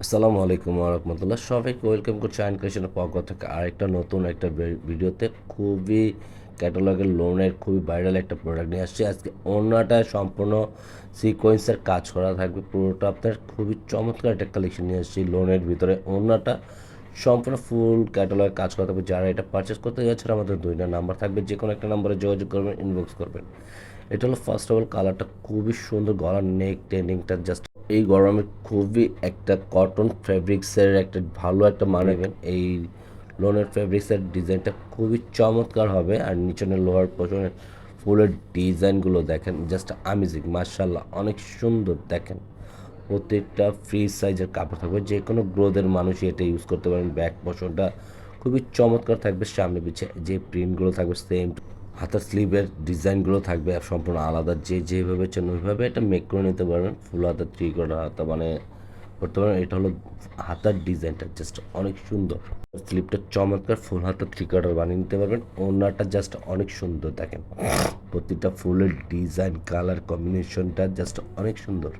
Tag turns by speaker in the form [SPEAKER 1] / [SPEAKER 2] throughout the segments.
[SPEAKER 1] আসসালামু আলাইকুম রহমতুল্লাহ, সবাইকে ওয়েলকাম করছি আইন ক্রিয়েশনের পক্ষ থেকে আরেকটা নতুন একটা ভিডিওতে। খুবই ক্যাটালগের লোনের খুবই ভাইরাল একটা প্রোডাক্ট নিয়ে আসছি আজকে। ওড়নাটা সম্পূর্ণ সিকোয়েন্সের কাজ করা থাকবে, পুরোটা আপনার খুবই চমৎকার একটা কালেকশন নিয়ে আসছি। লোনের ভিতরে ওড়নাটা সম্পূর্ণ ফুল ক্যাটালগের কাজ করা থাকবে। যারা এটা পারচেস করতে যাচ্ছেন, আমাদের দুইটা নাম্বার থাকবে, যে কোনো একটা নাম্বারে যোগাযোগ করবেন, ইনবক্স করবেন। এটা হলো ফার্স্ট অফ অল কালারটা খুবই সুন্দর, গলার নেক টেনিংটা জাস্ট এই গরমে খুবই একটা কটন ফেব্রিক্সের একটা ভালো একটা মানাবেন। এই লোনের ফেব্রিক্সের ডিজাইনটা খুবই চমৎকার হবে। আর নিচনের লোহার পোর্শনের ফুলের ডিজাইনগুলো দেখেন, জাস্ট আমেজিং, মার্শাল্লাহ, অনেক সুন্দর। দেখেন প্রত্যেকটা ফ্রি সাইজের কাপড় থাকবে, যে কোনো গ্রোথের মানুষই এটা ইউজ করতে পারেন। ব্যাক পোর্শনটা খুবই চমৎকার থাকবে, সামনে পিছিয়ে যে প্রিন্টগুলো থাকবে সেম। হাতার স্লিভের ডিজাইনগুলো থাকবে সম্পূর্ণ আলাদা, যেভাবে চান ওইভাবে এটা মেক করে নিতে পারবেন। ফুল হাতা, থ্রি কোয়ার্টার হাতা মানে করতে পারেন। এটা হলো হাতার ডিজাইনটা জাস্ট অনেক সুন্দর। স্লিভটা চমৎকার, ফুল হাতা থ্রি কোয়ার্টার বানিয়ে নিতে পারবেন। ওড়নাটা জাস্ট অনেক সুন্দর, দেখেন প্রতিটা ফুলের ডিজাইন, কালার কম্বিনেশনটা জাস্ট অনেক সুন্দর।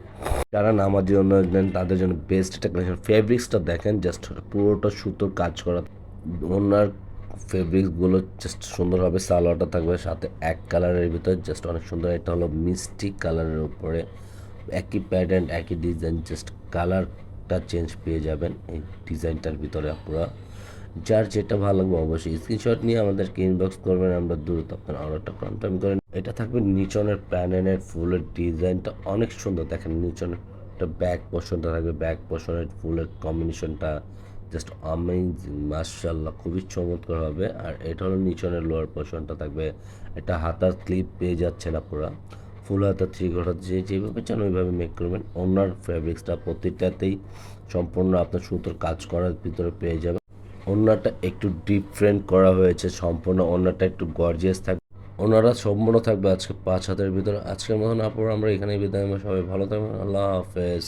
[SPEAKER 1] যারা নামাজি জন্য নেন তাদের জন্য বেস্ট একটা কালেকশন। ফেব্রিক্সটা দেখেন, জাস্ট পুরোটা সুতোর কাজ করা। ওনার ফেব্রিক্সগুলো জাস্ট সুন্দর হবে। সালোয়ারটা থাকবে সাথে এক কালারের ভিতরে, জাস্ট অনেক সুন্দর। এটা হলো মিষ্টি কালারের উপরে একই প্যাটার্ন, একই ডিজাইন, জাস্ট কালারটা চেঞ্জ পেয়ে যাবেন এই ডিজাইনটার ভিতরে। পুরো যার যেটা ভালো লাগবে অবশ্যই স্ক্রিনশট নিয়ে আমাদেরকে ইনবক্স করবেন, আমরা দ্রুত আপনার অর্ডারটা কনফার্ম করেন। এটা থাকবে নিচনের প্যানেলের ফুলের ডিজাইনটা অনেক সুন্দর। দেখেন নিচনের ব্যাক পোর্শনটা থাকবে, ব্যাক পোর্শনের ফুলের কম্বিনেশনটা জাস্ট আমেজিং, মাশাআল্লাহ, খুবই চমৎকার হবে। আর এটা হলো নিচনের লোয়ার পোর্শনটা থাকবে। এটা হাতার ক্লিপ পেয়ে যাচ্ছে না, পুরা ফুল হাতা থ্রি কোয়ার্টার, যেভাবে চান ওইভাবে মেক করবেন। ওনার ফ্যাব্রিক্সটা প্রতিটাতেই সম্পূর্ণ আপনার সুতোর কাজ করার ভিতরে পেয়ে যাবেন। ওড়নাটা একটু ডিফারেন্ট করা হয়েছে, সম্পূর্ণ ওড়নাটা একটু গর্জিয়াস থাকবে। ওনারা সম্পূর্ণ থাকবে আজকে 5 হাতের ভিতরে। আজকের মতন আপুর আমরা এখানেই বিদায় নেব। সবাই ভালো থাকবেন, আল্লাহ হাফেজ।